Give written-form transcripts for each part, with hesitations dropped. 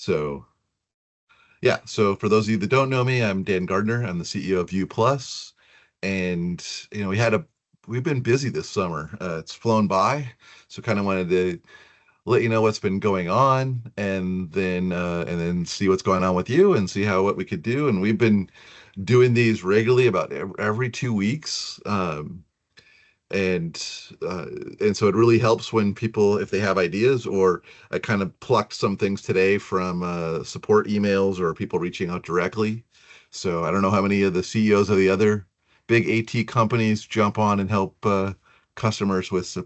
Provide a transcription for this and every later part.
So yeah, so for those of you that don't know me, I'm Dan Gardner. I'm the CEO of View Plus, and we've been busy this summer. It's flown by, so kind of wanted to let you know what's been going on, and then see what's going on with you, and see how what we could do. And we've been doing these regularly about every 2 weeks. And uh, and so it really helps when people, if they have ideas, or I kind of plucked some things today from support emails or people reaching out directly. So I don't know how many of the CEOs of the other big AT companies jump on and help customers with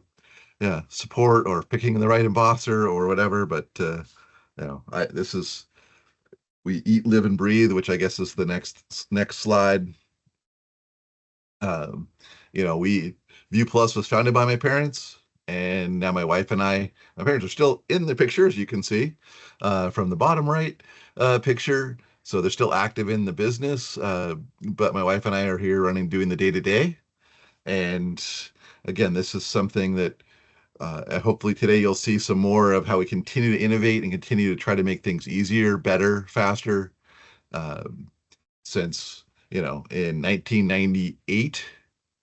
yeah, support or picking the right embosser or whatever. But this is, we eat, live, and breathe, which I guess is the next slide. Um, we View Plus was founded by my parents, and now my wife and my parents are still in the picture, as you can see from the bottom right picture. So they're still active in the business, but my wife and I are here doing the day to day. And again, this is something that hopefully today you'll see some more of how we continue to innovate and continue to try to make things easier, better, faster. Um, since in 1998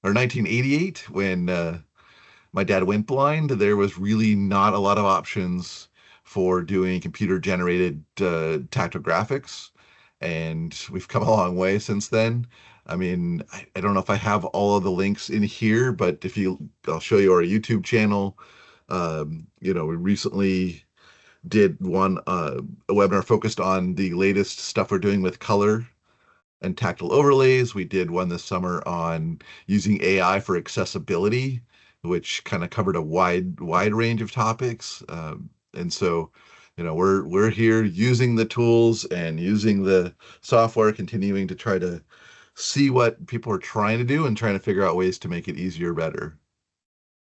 or 1988, when my dad went blind, there was really not a lot of options for doing computer generated tactile graphics, and we've come a long way since then. I mean, I don't know if I have all of the links in here, but I'll show you our YouTube channel. We recently did a webinar focused on the latest stuff we're doing with color and tactile overlays. We did one this summer on using AI for accessibility, which kind of covered a wide range of topics. And so, we're here using the tools and using the software, continuing to try to see what people are trying to do and trying to figure out ways to make it easier, better.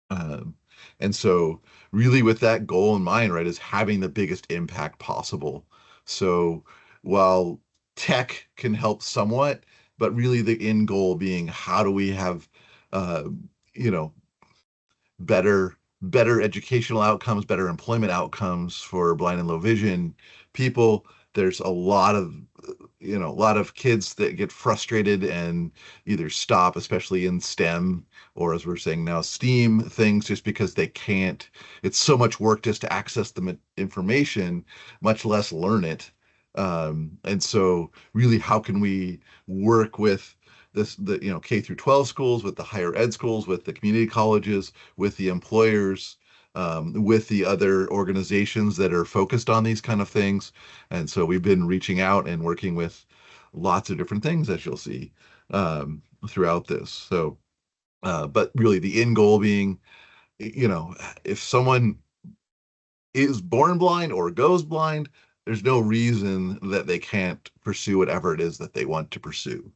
Um, and so, really, with that goal in mind, right, is having the biggest impact possible. So, while tech can help somewhat, but really the end goal being how do we have, uh, you know, better educational outcomes, better employment outcomes for blind and low vision people. There's a lot of kids that get frustrated and either stop, especially in STEM, or as we're saying now, STEAM things, just because they can't. It's so much work just to access the information, much less learn it. And so, really, how can we work with the K through 12 schools, with the higher ed schools, with the community colleges, with the employers, with the other organizations that are focused on these kind of things. And so we've been reaching out and working with lots of different things, as you'll see throughout this. So, but really the end goal being, if someone is born blind or goes blind, there's no reason that they can't pursue whatever it is that they want to pursue.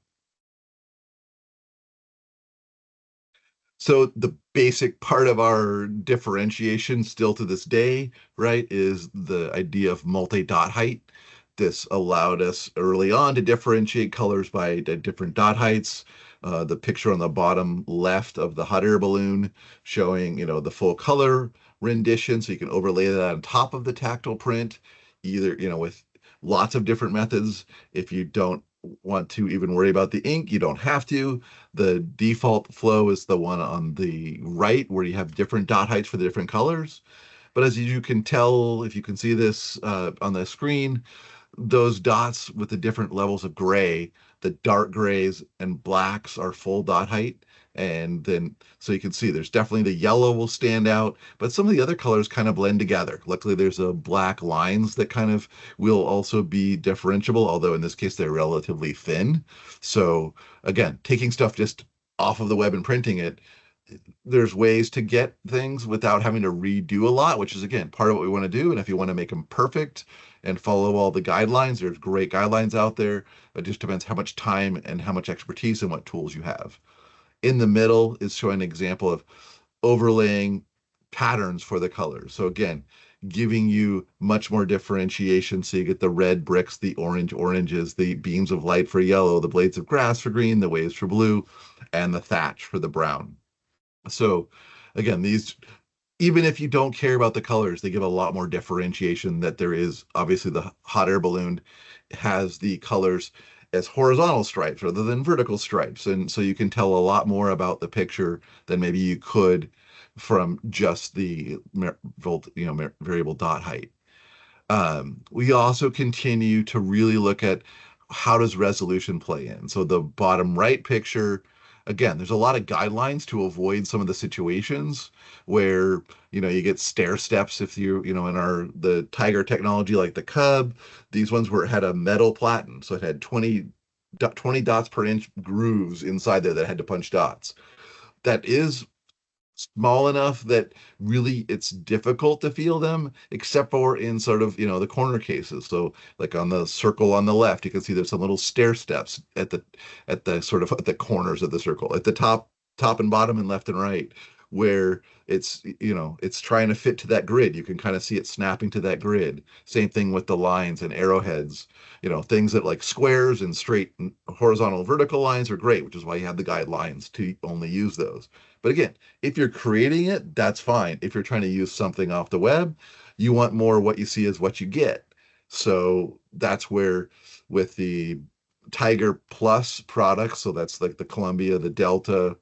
So the basic part of our differentiation still to this day, right, is the idea of multi-dot height. This allowed us early on to differentiate colors by different dot heights. The picture on the bottom left of the hot air balloon showing, the full color rendition, so you can overlay that on top of the tactile print, either, with lots of different methods. If you don't want to even worry about the ink, you don't have to. The default flow is the one on the right where you have different dot heights for the different colors. But as you can tell, if you can see this on the screen, those dots with the different levels of gray, the dark grays and blacks are full dot height. And then, so you can see there's definitely the yellow will stand out, but some of the other colors kind of blend together. Luckily, there's a black lines that kind of will also be differentiable, although in this case, they're relatively thin. So again, taking stuff just off of the web and printing it, there's ways to get things without having to redo a lot, which is again part of what we want to do. And if you want to make them perfect and follow all the guidelines, there's great guidelines out there. It just depends how much time and how much expertise and what tools you have. In the middle is showing an example of overlaying patterns for the colors. So again, giving you much more differentiation. So you get the red bricks, the oranges, the beams of light for yellow, the blades of grass for green, the waves for blue, and the thatch for the brown. So again, these even if you don't care about the colors, they give a lot more differentiation that there is. Obviously, the hot air balloon has the colors as horizontal stripes rather than vertical stripes. And so you can tell a lot more about the picture than maybe you could from just the variable dot height. We also continue to really look at how does resolution play in. So the bottom right picture, again, there's a lot of guidelines to avoid some of the situations where you get stair steps if you in the Tiger technology like the Cub. These ones were had a metal platen, so it had 20 dots per inch grooves inside there that had to punch dots. That is small enough that really it's difficult to feel them, except for in sort of the corner cases. So like on the circle on the left, you can see there's some little stair steps at the sort of at the corners of the circle, at the top and bottom and left and right, where it's trying to fit to that grid. You can kind of see it snapping to that grid. Same thing with the lines and arrowheads. Things that like squares and straight and horizontal vertical lines are great, which is why you have the guidelines to only use those. But again, if you're creating it, that's fine. If you're trying to use something off the web, you want more what you see is what you get. So that's where with the Tiger Plus products, so that's like the Columbia, the Delta,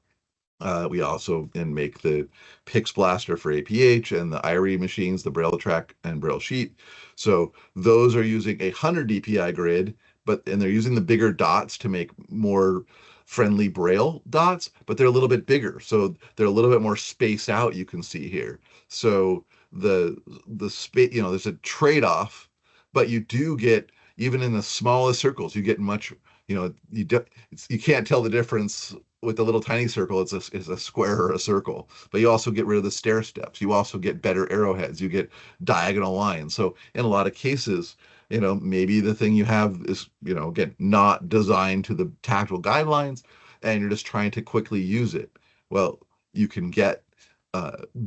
we also then make the Pixblaster for APH and the Irie machines, the Braille Track and Braille Sheet. So those are using a 100 DPI grid, and they're using the bigger dots to make more friendly Braille dots, but they're a little bit bigger. So they're a little bit more spaced out, you can see here. So the space, there's a trade-off, but you do get, even in the smallest circles, you get much, you can't tell the difference with the little tiny circle. It's a square or a circle, but you also get rid of the stair steps. You also get better arrowheads. You get diagonal lines. So in a lot of cases, maybe the thing you have is, again, not designed to the tactile guidelines, and you're just trying to quickly use it. Well, you can get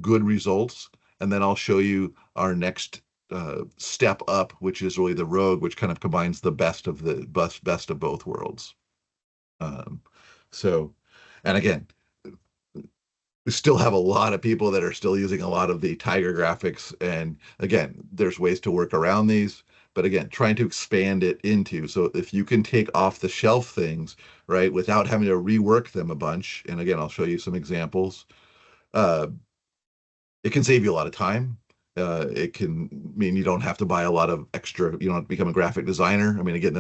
good results. And then I'll show you our next step up, which is really the Rogue, which kind of combines the best of both worlds. Um, so, and again, we still have a lot of people that are still using a lot of the Tiger graphics. And again, there's ways to work around these, but again, trying to expand it into, so if you can take off the shelf things, right, without having to rework them a bunch. And again, I'll show you some examples. Uh, it can save you a lot of time. It can mean you don't have to buy a lot of extra, you don't have to become a graphic designer. I mean, again,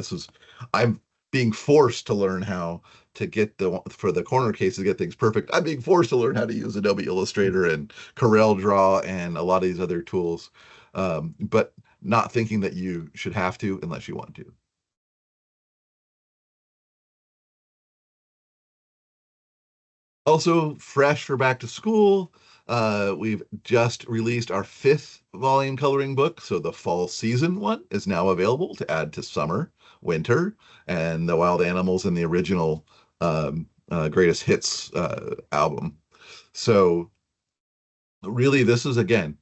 I'm being forced to learn how to get for the corner cases, get things perfect. I'm being forced to learn how to use Adobe Illustrator and Corel Draw and a lot of these other tools, but not thinking that you should have to unless you want to. Also, fresh for back to school, we've just released our 5th volume coloring book. So the fall season one is now available to add to summer, winter, and the wild animals in the original greatest hits album. So really, this is, again,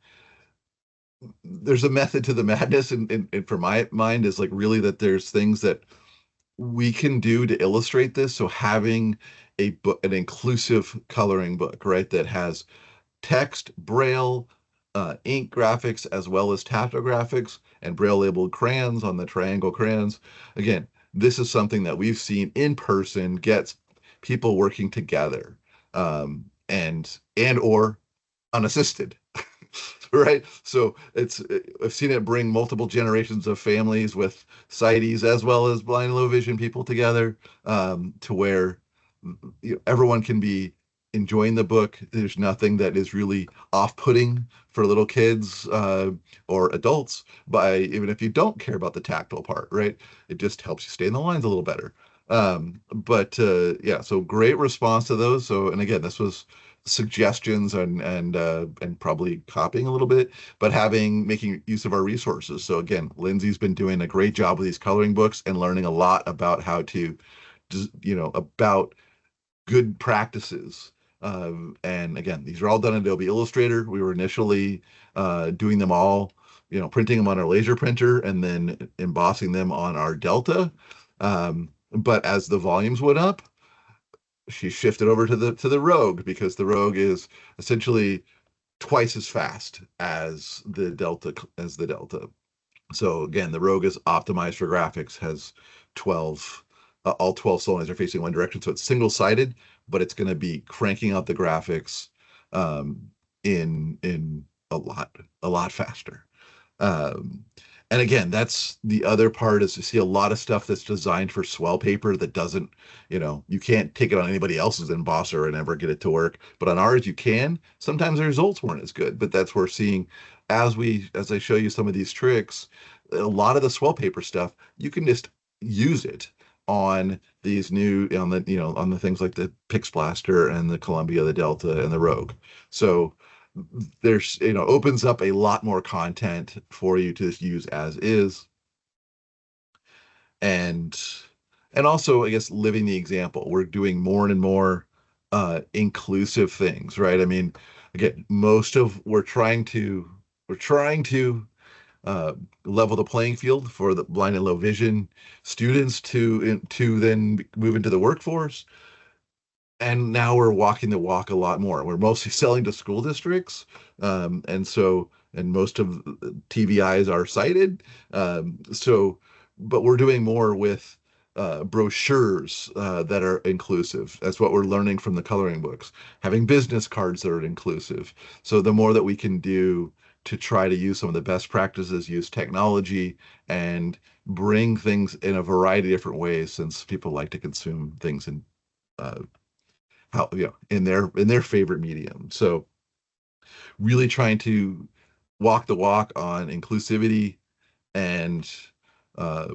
there's a method to the madness, and for my mind is like really that there's things that we can do to illustrate this. So having an inclusive coloring book, right, that has text, braille, ink graphics, as well as tactographics and braille labeled crayons on the triangle crayons. Again, this is something that we've seen in person gets people working together, and or unassisted. Right? So I've seen it bring multiple generations of families with sighties as well as blind and low vision people together, to where everyone can be enjoying the book. There's nothing that is really off-putting for little kids or adults, even if you don't care about the tactile part, right? It just helps you stay in the lines a little better. But yeah, so great response to those. So, and again, this was suggestions and probably copying a little bit, but making use of our resources. So again, Lindsay's been doing a great job with these coloring books and learning a lot about how to, about good practices. And again, these are all done in Adobe Illustrator. We were initially doing them all, printing them on our laser printer and then embossing them on our Delta. But as the volumes went up, she shifted over to the Rogue, because the Rogue is essentially twice as fast as the Delta. So again, the Rogue is optimized for graphics, has 12, all 12 solenoids are facing one direction. So it's single-sided, but it's going to be cranking out the graphics um, in a lot faster. Um, and again, that's the other part is to see a lot of stuff that's designed for swell paper that doesn't, you can't take it on anybody else's embosser and ever get it to work. But on ours, you can. Sometimes the results weren't as good, but that's where seeing as I show you some of these tricks, a lot of the swell paper stuff, you can just use it on these new on the on the things like the Pixblaster and the Columbia, the Delta, and the Rogue. So there's opens up a lot more content for you to use as is, and also I guess living the example. We're doing more and more inclusive things, right? I mean, again, most of we're trying to uh, level the playing field for the blind and low vision students to then move into the workforce. And now we're walking the walk a lot more. We're mostly selling to school districts, and most of TVIs are cited. But we're doing more with brochures that are inclusive. That's what we're learning from the coloring books. Having business cards that are inclusive. So the more that we can do to try to use some of the best practices, use technology, and bring things in a variety of different ways, since people like to consume things in uh, how in their favorite medium. So really trying to walk the walk on inclusivity and uh,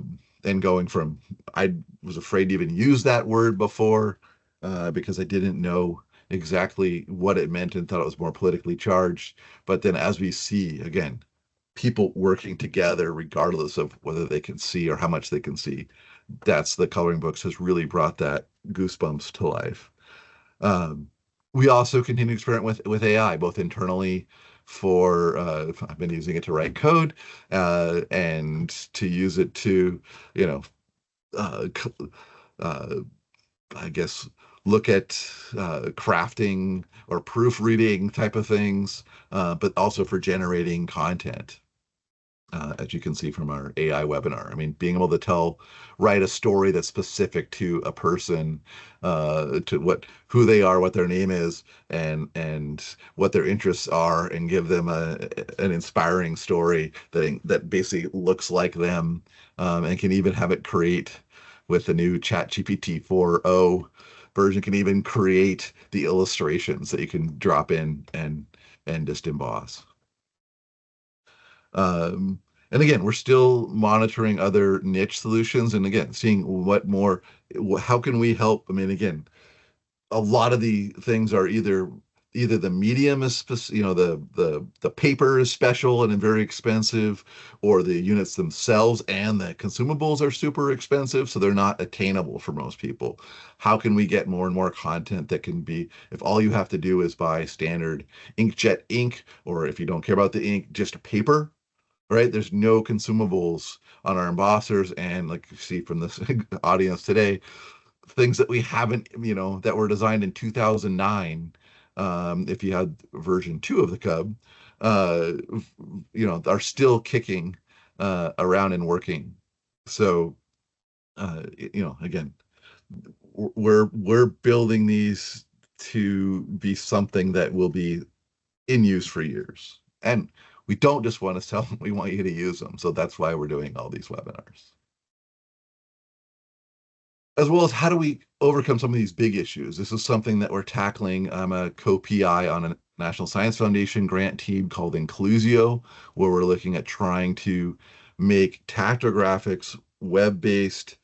going from I was afraid to even use that word before because I didn't know exactly what it meant and thought it was more politically charged. But then as we see again, people working together regardless of whether they can see or how much they can see, that's the coloring books has really brought that goosebumps to life. Um, we also continue to experiment with AI, both internally for I've been using it to write code and to use it to, you know, uh, uh, I guess look at crafting or proofreading type of things, but also for generating content as you can see from our AI webinar. I mean, being able to write a story that's specific to a person, to who they are, what their name is, and what their interests are, and give them an inspiring story that basically looks like them, and can even have it create with the new ChatGPT 4.0 version, can even create the illustrations that you can drop in and just emboss. Um, and again, we're still monitoring other niche solutions and again, seeing how can we help? I mean, again, a lot of the things are either the medium is the paper is special and very expensive, or the units themselves and the consumables are super expensive, so they're not attainable for most people. How can we get more and more content that can be, if all you have to do is buy standard inkjet ink, or if you don't care about the ink, just paper, right? There's no consumables on our embossers, and like you see from this audience today, things that we haven't, that were designed in 2009. If you had version 2 of the Cub, uh, are still kicking around and working. So, again, we're building these to be something that will be in use for years. And we don't just want to sell them, we want you to use them. So that's why we're doing all these webinars. As well as how do we overcome some of these big issues? This is something that we're tackling. I'm a co-PI on a National Science Foundation grant team called Inclusio, where we're looking at trying to make tactographics web-based,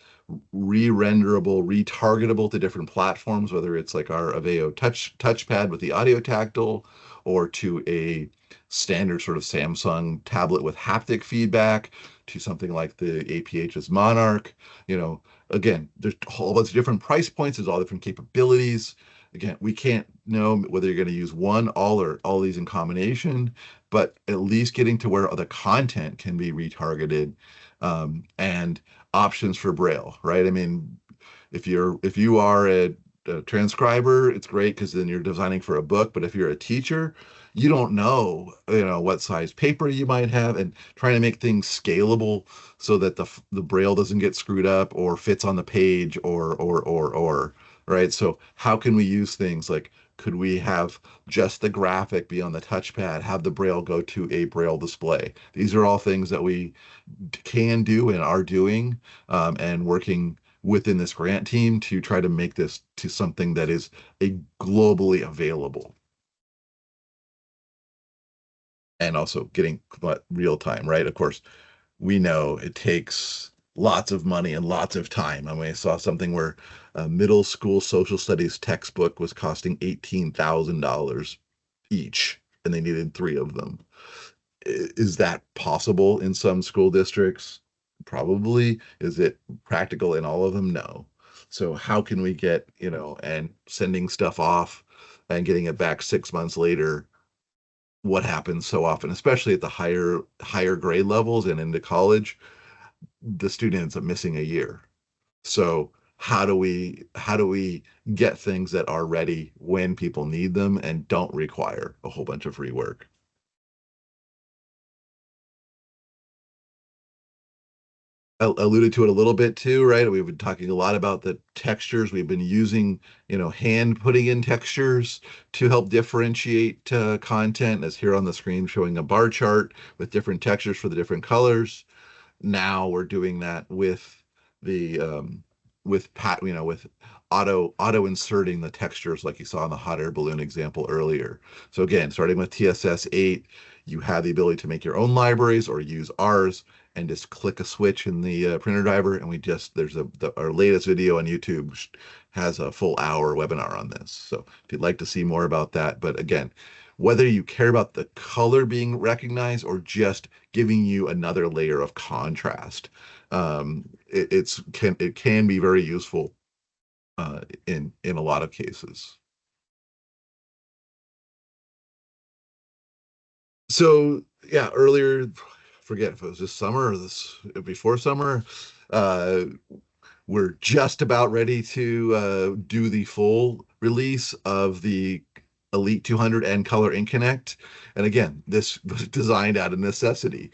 re-renderable, retargetable to different platforms, whether it's like our Aveo touchpad with the audio tactile, or to a standard sort of Samsung tablet with haptic feedback, to something like the APH's Monarch. Again, there's a whole bunch of different price points, there's all different capabilities. Again, we can't know whether you're going to use one, all, or all these in combination, but at least getting to where the content can be retargeted, and options for Braille, right? I mean, if you are a transcriber, it's great because then you're designing for a book. But if you're a teacher, you don't know, what size paper you might have, and trying to make things scalable so that the braille doesn't get screwed up or fits on the page or right. So how can we use things like, could we have just the graphic be on the touchpad, have the braille go to a braille display? These are all things that we can do and are doing, and working within this grant team to try to make this to something that is a globally available, and also getting real time, right? Of course, we know it takes lots of money and lots of time. I mean, I saw something where a middle school social studies textbook was costing $18,000 each, and they needed three of them. Is that possible in some school districts? Probably. Is it practical in all of them? No. So how can we get, and sending stuff off and getting it back 6 months later, what happens so often, especially at the higher grade levels and into college, the student ends up missing a year. So how do we get things that are ready when people need them and don't require a whole bunch of rework? I alluded to it a little bit too, right? We've been talking a lot about the textures. We've been using, hand putting in textures to help differentiate content, as here on the screen showing a bar chart with different textures for the different colors. Now we're doing that the with auto inserting the textures like you saw in the hot air balloon example earlier. So again, starting with TSS 8, you have the ability to make your own libraries or use ours, and just click a switch in the printer driver, and there's our latest video on YouTube has a full hour webinar on this. So if you'd like to see more about that, but again, whether you care about the color being recognized or just giving you another layer of contrast, it can be very useful in a lot of cases. So yeah, earlier, forget if it was this summer or this before summer, uh, we're just about ready to do the full release of the Elite 200 and Color Ink Connect. And again, this was designed out of necessity.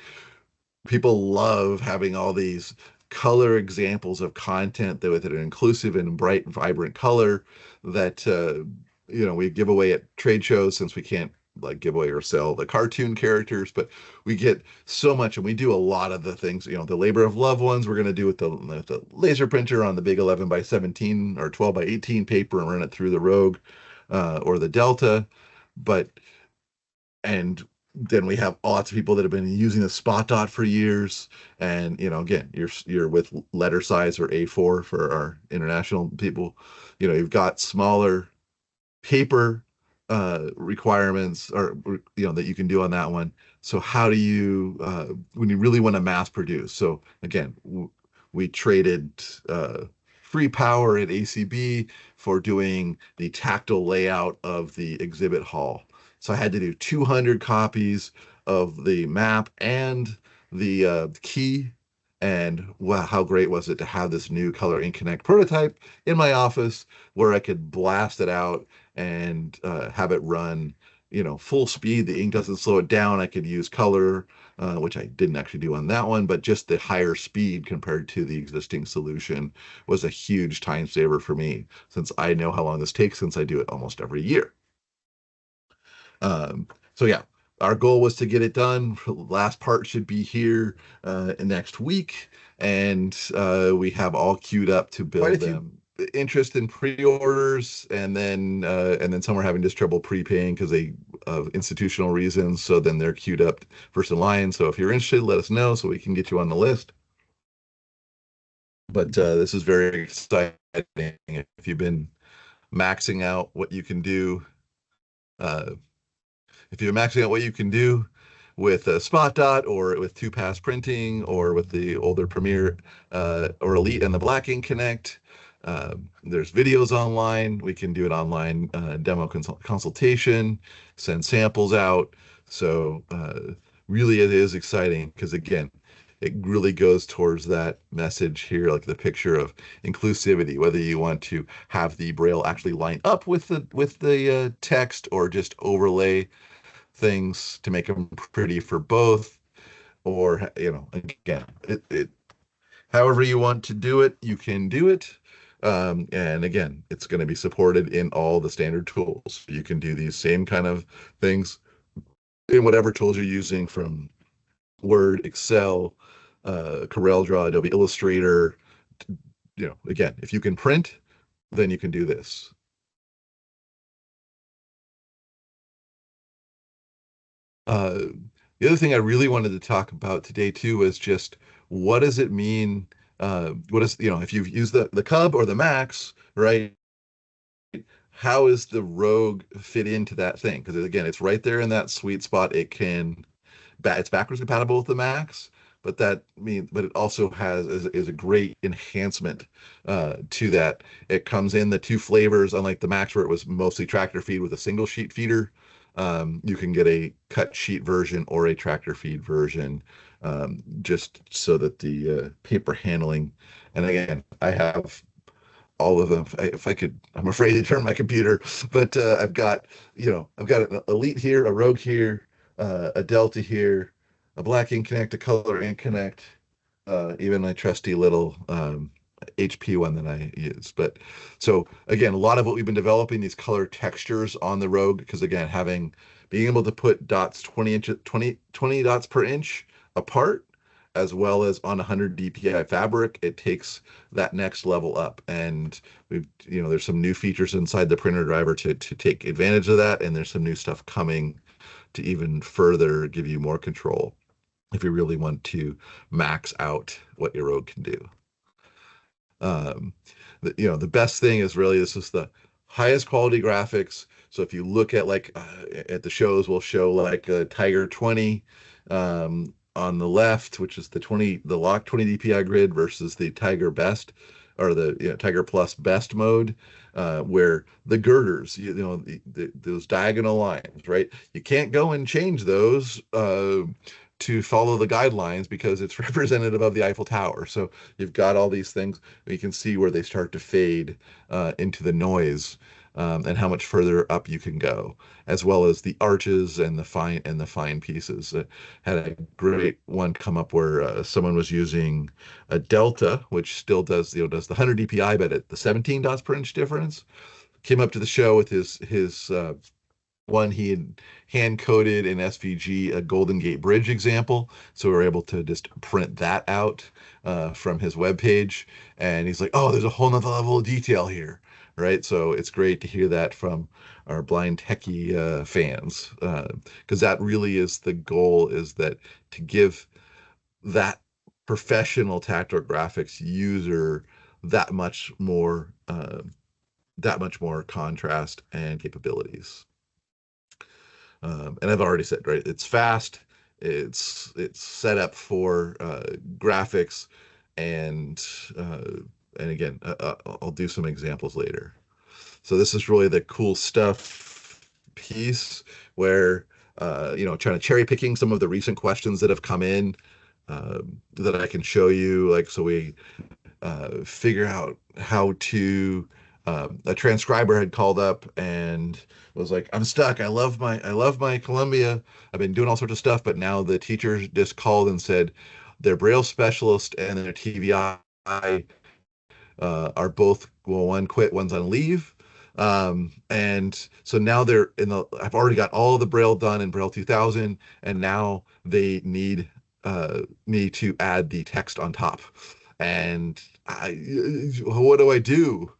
People love having all these color examples of content that with an inclusive and bright and vibrant color that we give away at trade shows, since we can't like give away or sell the cartoon characters, but we get so much, and we do a lot of the things, the labor of love ones we're going to do with the laser printer on the big 11 by 17 or 12 by 18 paper and run it through the Rogue or the Delta. But and then we have lots of people that have been using the spot dot for years, and again, you're with letter size or A4 for our international people. You've got smaller paper requirements, or that you can do on that one. So how do you when you really want to mass produce? So again, we traded free power at ACB for doing the tactile layout of the exhibit hall. So I had to do 200 copies of the map and the key. And wow, how great was it to have this new Color Ink Connect prototype in my office where I could blast it out and have it run, full speed. The ink doesn't slow it down. I could use color, which I didn't actually do on that one, but just the higher speed compared to the existing solution was a huge time saver for me, since I know how long this takes, since I do it almost every year. So yeah, our goal was to get it done. Last part should be here next week, and we have all queued up to build them. Interest in pre-orders, and then some are having just trouble prepaying because they of institutional reasons. So then they're queued up first in line. So if you're interested, let us know so we can get you on the list. But this is very exciting. If you've been maxing out what you can do, uh, if you're maxing out what you can do with Spot Dot or with two pass printing or with the older Premiere or Elite and the Black Ink Connect, there's videos online. We can do an online demo consultation, send samples out. So really it is exciting because, again, it really goes towards that message here, like the picture of inclusivity, whether you want to have the Braille actually line up with the text or just overlay things to make them pretty for both, or again, it however you want to do it, you can do it. And again, it's going to be supported in all the standard tools. You can do these same kind of things in whatever tools you're using, from Word, Excel, CorelDRAW, Adobe Illustrator. Again, if you can print, then you can do this. The other thing I really wanted to talk about today too was just, what does it mean? What is, if you've used the Cub or the Max, right? How is the Rogue fit into that thing? Because again, it's right there in that sweet spot. It's backwards compatible with the Max, but it also is a great enhancement to that. It comes in the two flavors, unlike the Max where it was mostly tractor feed with a single sheet feeder. You can get a cut sheet version or a tractor feed version, just so that the paper handling. And again, I have all of them. If I could, I'm afraid to turn my computer, but I've got an Elite here, a Rogue here, a Delta here, a Black Ink Connect, a Color Ink Connect, even my trusty little HP one that I use. But so again, a lot of what we've been developing, these color textures on the Rogue, because again, being able to put dots 20 dots per inch apart, as well as on 100 DPI fabric, it takes that next level up. And there's some new features inside the printer driver to take advantage of that, and there's some new stuff coming to even further give you more control if you really want to max out what your Rogue can do. The best thing is really, this is the highest quality graphics. So if you look at at the shows, we'll show like a Tiger 20 on the left, which is the lock 20 DPI grid, versus the Tiger Best, or the Tiger Plus Best mode, where the girders, those diagonal lines, right? You can't go and change those to follow the guidelines because it's represented above the Eiffel Tower. So you've got all these things. You can see where they start to fade into the noise, and how much further up you can go, as well as the arches and the fine pieces. Had a great one come up where someone was using a Delta, which still does the 100 DPI, but at the 17 dots per inch difference. Came up to the show with his one he had hand coded in SVG, a Golden Gate Bridge example. So we were able to just print that out from his webpage. And he's like, oh, there's a whole nother level of detail here. Right. So it's great to hear that from our blind techie fans, because that really is the goal, is that to give that professional tactile graphics user that much more contrast and capabilities. And I've already said, right, it's fast, it's set up for graphics, and again, I'll do some examples later. So this is really the cool stuff piece where trying to cherry picking some of the recent questions that have come in, that I can show you. Like, so we figure out how to. A transcriber had called up and was like, I'm stuck. I love my Columbia. I've been doing all sorts of stuff, but now the teacher just called and said their Braille specialist and their TVI are both, well, one quit, one's on leave. And so now I've already got all the Braille done in Braille 2000, and now they need me to add the text on top. And what do I do?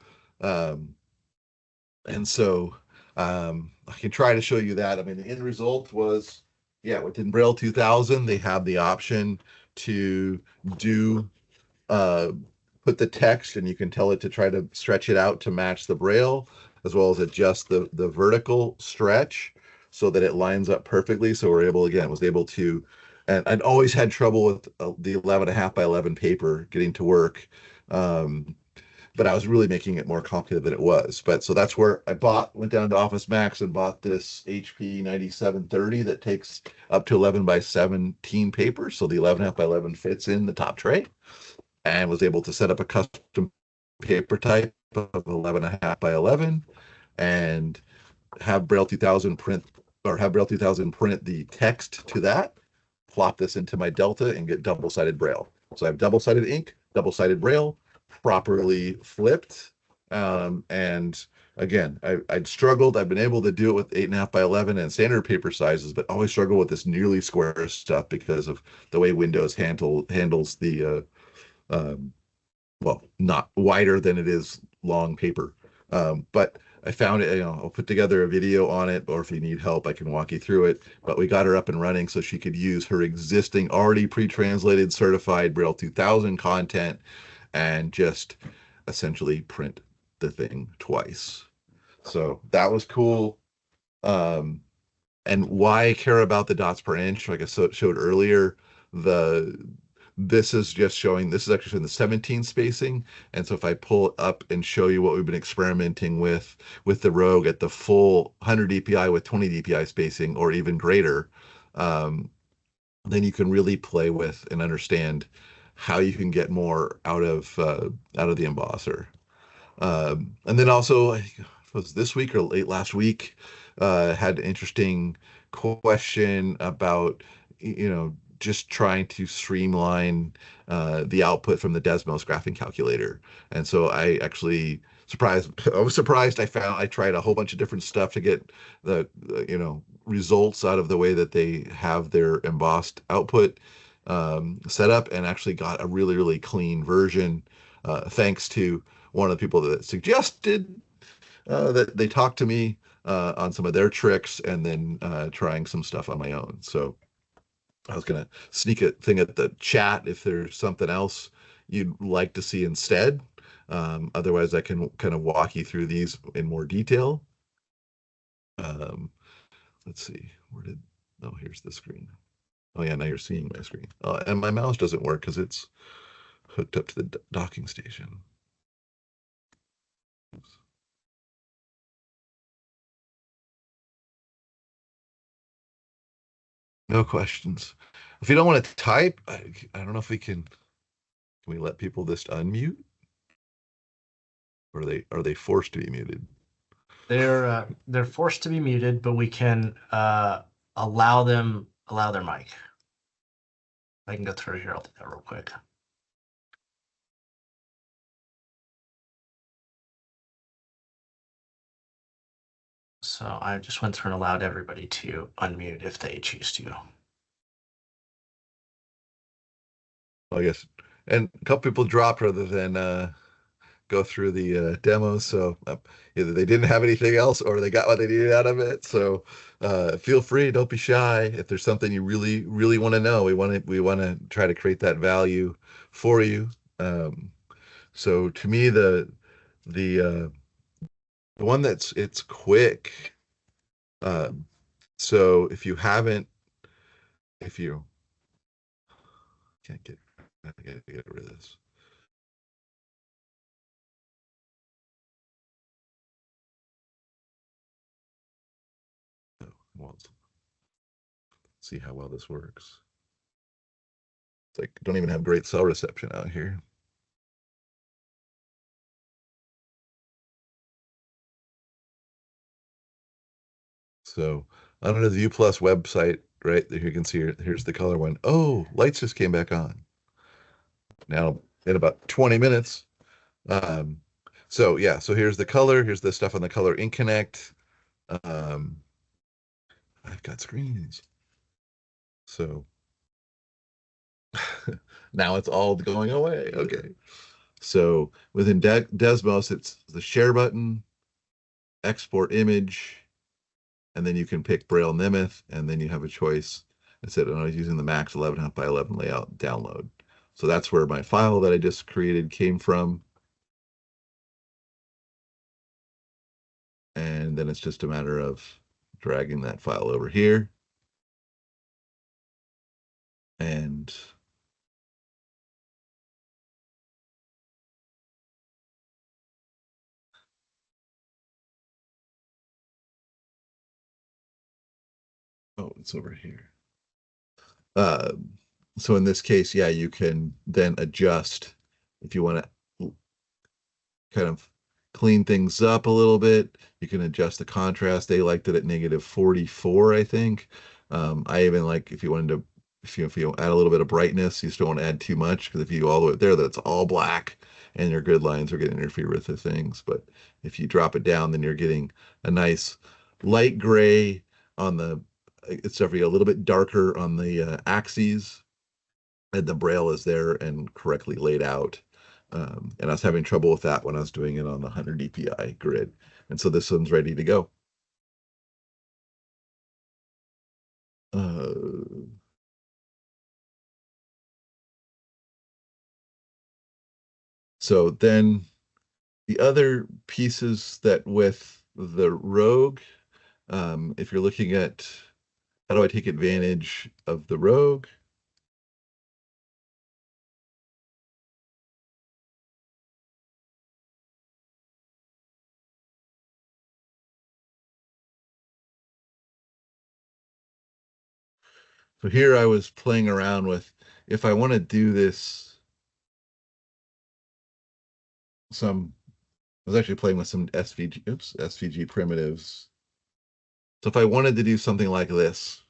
And so I can try to show you that. I mean, the end result was, within Braille 2000, they have the option to put the text, and you can tell it to try to stretch it out to match the Braille, as well as adjust the vertical stretch so that it lines up perfectly. So was able to, and I'd always had trouble with the 11.5 by 11 paper getting to work. But I was really making it more complicated than it was. But so that's where went down to Office Max and bought this HP 9730 that takes up to 11 by 17 paper. So the 11.5 by 11 fits in the top tray, and was able to set up a custom paper type of 11.5 by 11 and have Braille 2000 print or have Braille 2000 print the text to that, plop this into my Delta and get double-sided Braille. So I have double-sided ink, double-sided Braille, properly flipped. And again, I'd struggled. I've been able to do it with 8.5 by 11 and standard paper sizes, but always struggle with this nearly square stuff because of the way Windows handles the well, not wider than it is long paper. But I found it, I'll put together a video on it, or if you need help, I can walk you through it. But we got her up and running so she could use her existing, already pre-translated, certified Braille 2000 content and just essentially print the thing twice. So that was cool. Um, and why I care about the dots per inch, like I showed earlier, the this is just showing, this is actually showing the 17 spacing. And so if I pull it up and show you what we've been experimenting with the Rogue at the full 100 DPI with 20 DPI spacing or even greater, um, then you can really play with and understand how you can get more out of the embosser. And then also, I think it was this week or late last week, had an interesting question about, just trying to streamline the output from the Desmos graphing calculator. And so I was surprised I tried a whole bunch of different stuff to get the, results out of the way that they have their embossed output set up, and actually got a really, really clean version, thanks to one of the people that suggested that they talked to me on some of their tricks, and then trying some stuff on my own. So I was gonna sneak a thing at the chat if there's something else you'd like to see instead. Otherwise, I can kind of walk you through these in more detail. Um, let's see, oh, here's the screen. Oh yeah, now you're seeing my screen. And my mouse doesn't work because it's hooked up to the docking station. Oops. No questions. If you don't want to type, I don't know if we can we let people just unmute, or are they forced to be muted? They're forced to be muted, but we can allow their mic. I can go through here. I'll do that real quick. So I just went through and allowed everybody to unmute if they choose to. I guess, and a couple people dropped rather than go through the demos. So either they didn't have anything else or they got what they needed out of it. So feel free, don't be shy. If there's something you really, really want to know, we want to try to create that value for you. So to me, the the one it's quick. Um, so if you can't get, I gotta get rid of this. Well, see how well this works. It's like don't even have great cell reception out here. So under the View Plus website, right there, you can see here's the color one. Oh, lights just came back on. Now in about 20 minutes. Um, so yeah, so here's the color. Here's the stuff on the Color Ink Connect. Um, I've got screens. So now it's all going away. Okay. So within Desmos, it's the share button, export image, and then you can pick Braille Nemeth, and then you have a choice. I said, I was using the Max 11.5 by 11 layout download. So that's where my file that I just created came from. And then it's just a matter of dragging that file over here. And oh, it's over here. So in this case, yeah, you can then adjust if you want to kind of clean things up a little bit. You can adjust the contrast. They liked it at -44, I think. I even like if you wanted to, if you add a little bit of brightness, you just don't want to add too much because if you go all the way there, that's all black and your grid lines are going to interfere with the things. But if you drop it down, then you're getting a nice light gray on the, it's definitely a little bit darker on the axes, and the braille is there and correctly laid out. And I was having trouble with that when I was doing it on the 100 DPI grid. And so this one's ready to go. Uh, so then the other pieces that with the Rogue, if you're looking at how do I take advantage of the Rogue? So here I was playing around with if I want to do this, some I was actually playing with some SVG primitives. So if I wanted to do something like this,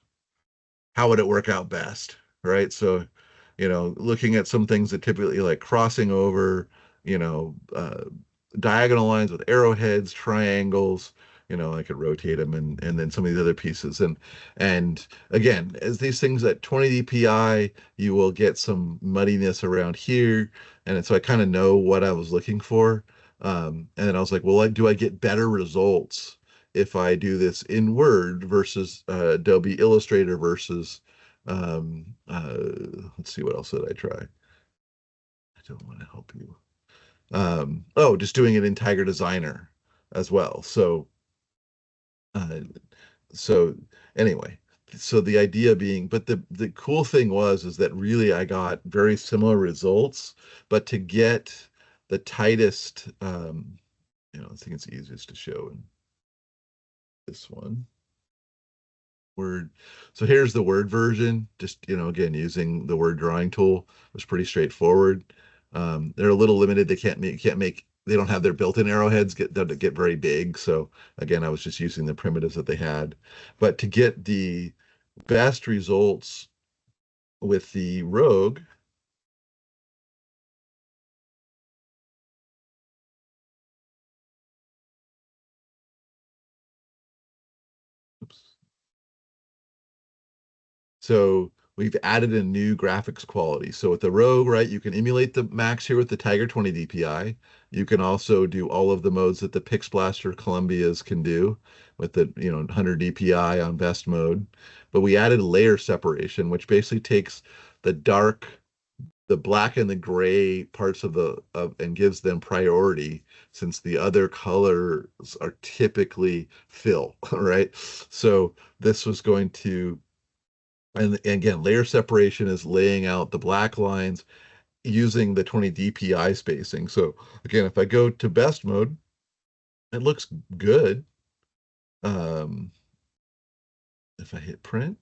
how would it work out best? Right. So, looking at some things that typically like crossing over, you know, uh, diagonal lines with arrowheads, triangles, I could rotate them and then some of these other pieces. And again, as these things at 20 DPI, you will get some muddiness around here. And so I kind of know what I was looking for. And then I was like, well, do I get better results if I do this in Word versus Adobe Illustrator versus let's see, what else did I try? I don't want to help you. Oh, just doing it in Tiger Designer as well. Uh, so anyway, so the idea being, but the cool thing was is that really I got very similar results, but to get the tightest, I think it's easiest to show in this one. Word. So here's the Word version. Just, again, using the Word drawing tool was pretty straightforward. They're a little limited. They can't make, they don't have their built-in arrowheads get very big. So again, I was just using the primitives that they had. But to get the best results with the Rogue, oops. So we've added a new graphics quality. So with the Rogue, right, you can emulate the max here with the Tiger 20 DPI. You can also do all of the modes that the Pixblaster Columbias can do with the 100 DPI on best mode. But we added layer separation, which basically takes the dark, the black and the gray parts and gives them priority since the other colors are typically fill, right? So this was going to, and again, layer separation is laying out the black lines using the 20 DPI spacing. So again, if I go to best mode, it looks good. Um, if I hit print,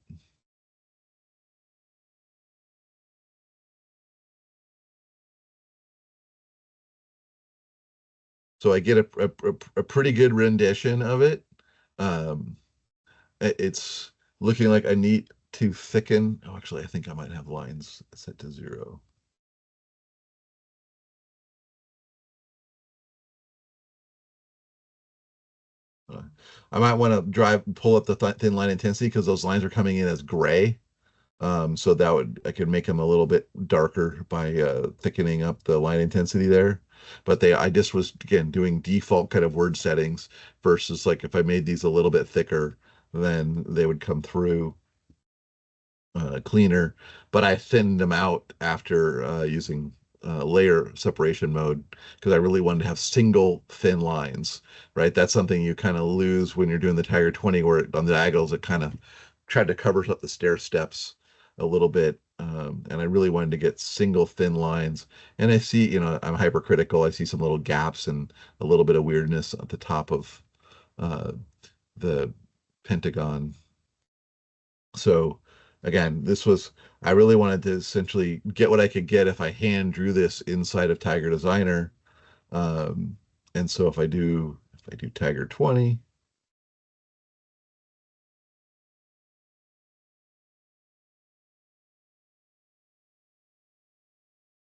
so I get a pretty good rendition of it. Um, it's looking like I need to thicken. Oh, actually, I think I might have lines set to 0. Uh, I might want to pull up the thin line intensity because those lines are coming in as gray. So that I could make them a little bit darker by thickening up the line intensity there. But I just was again doing default kind of word settings versus like if I made these a little bit thicker, then they would come through cleaner. But I thinned them out after using layer separation mode because I really wanted to have single thin lines, right? That's something you kind of lose when you're doing the Tiger 20, where on the diagonals it kind of tried to cover up the stair steps a little bit. And I really wanted to get single thin lines. And I see, I'm hypercritical. I see some little gaps and a little bit of weirdness at the top of uh, the pentagon. So again, I really wanted to essentially get what I could get if I hand drew this inside of Tiger Designer. Um, And so if I do Tiger 20,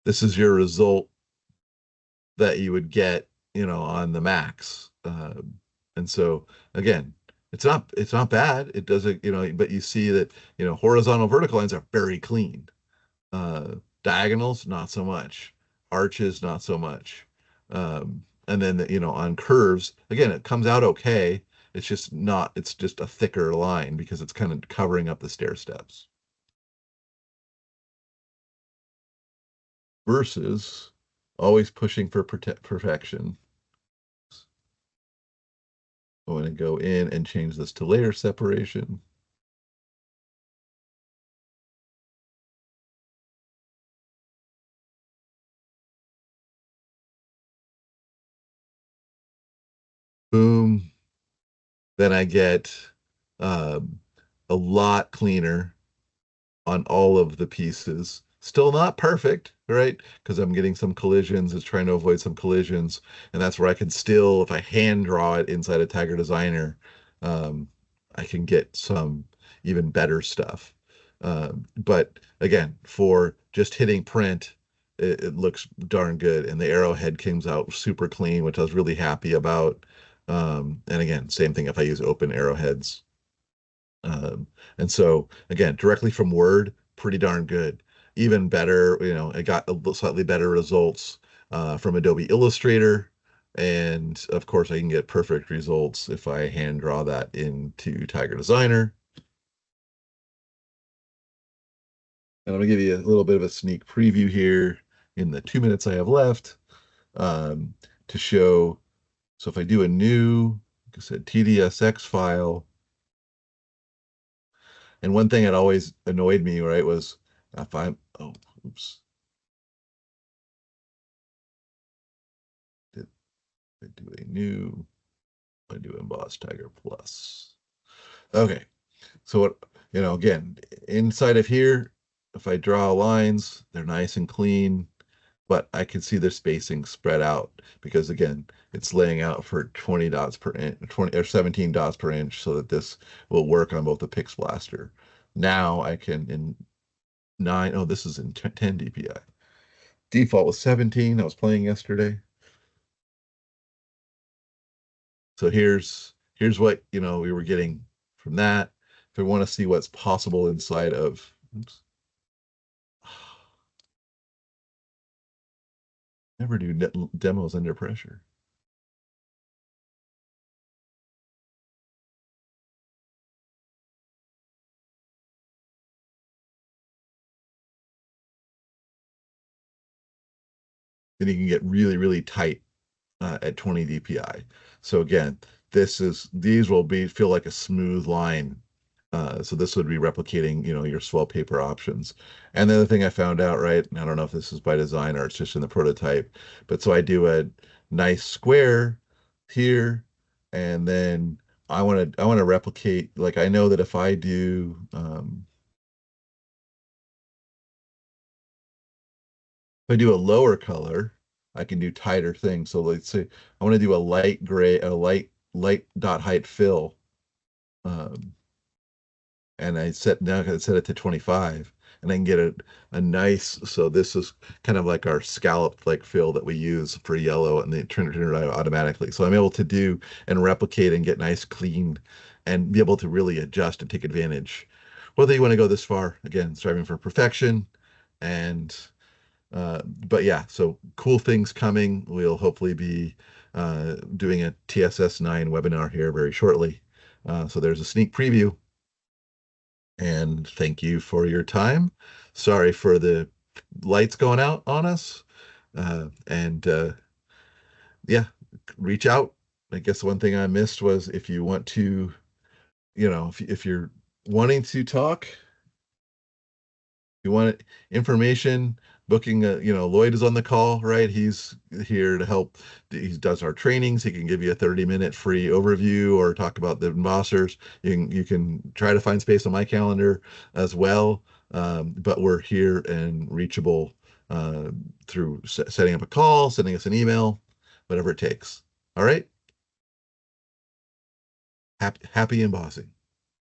this is your result that you would get, on the max. And so again, it's not bad. It doesn't, but you see that, horizontal vertical lines are very clean. Diagonals, not so much. Arches, not so much. And then, on curves, again, it comes out okay. It's just a thicker line because it's kind of covering up the stair steps. Versus always pushing for perfection. I'm going to go in and change this to layer separation. Boom. Then I get um, a lot cleaner on all of the pieces. Still not perfect, right? Because I'm getting some collisions. It's trying to avoid some collisions. And that's where I can still, if I hand draw it inside a Tiger Designer, um, I can get some even better stuff. But again, for just hitting print, it looks darn good. And the arrowhead comes out super clean, which I was really happy about. And again, same thing if I use open arrowheads. And so again, directly from Word, pretty darn good. Even better, I got slightly better results from Adobe Illustrator. And of course, I can get perfect results if I hand draw that into Tiger Designer. And I'm gonna give you a little bit of a sneak preview here in the 2 minutes I have left um, to show. So if I do a new, like I said, TDSX file, and one thing that always annoyed me, right, was if I'm, oh, oops, did I do a new, I do emboss Tiger Plus. Okay, so what, again, inside of here, if I draw lines, they're nice and clean, but I can see their spacing spread out because again, it's laying out for 20 dots per inch, 20 or 17 dots per inch so that this will work on both the Pixblaster. Now I can in nine, oh, this is in 10 DPI. Default was 17. I was playing yesterday. So here's what, we were getting from that. If we want to see what's possible inside of, oops, never do demos under pressure. Then you can get really, really tight at 20 DPI. So again, these will feel like a smooth line. So this would be replicating, your swell paper options. And the other thing I found out, right, and I don't know if this is by design or it's just in the prototype, but so I do a nice square here, and then I want to replicate, like I know that if I do a lower color, I can do tighter things. So let's say I want to do a light gray, a light dot height fill. Um, and I set it to 25 and I can get a nice, so this is kind of like our scalloped like fill that we use for yellow and they turn it out automatically. So I'm able to do and replicate and get nice clean and be able to really adjust and take advantage. Whether you want to go this far, again, striving for perfection and but yeah, so cool things coming. We'll hopefully be doing a TSS9 webinar here very shortly. So there's a sneak preview. And thank you for your time. Sorry for the lights going out on us. And yeah, reach out. I guess one thing I missed was if you want to, if you're wanting to talk, you want information, booking Lloyd is on the call, right? He's here to help. He does our trainings. He can give you a 30-minute free overview or talk about the embossers. You can try to find space on my calendar as well. But we're here and reachable through setting up a call, sending us an email, whatever it takes. All right. Happy embossing.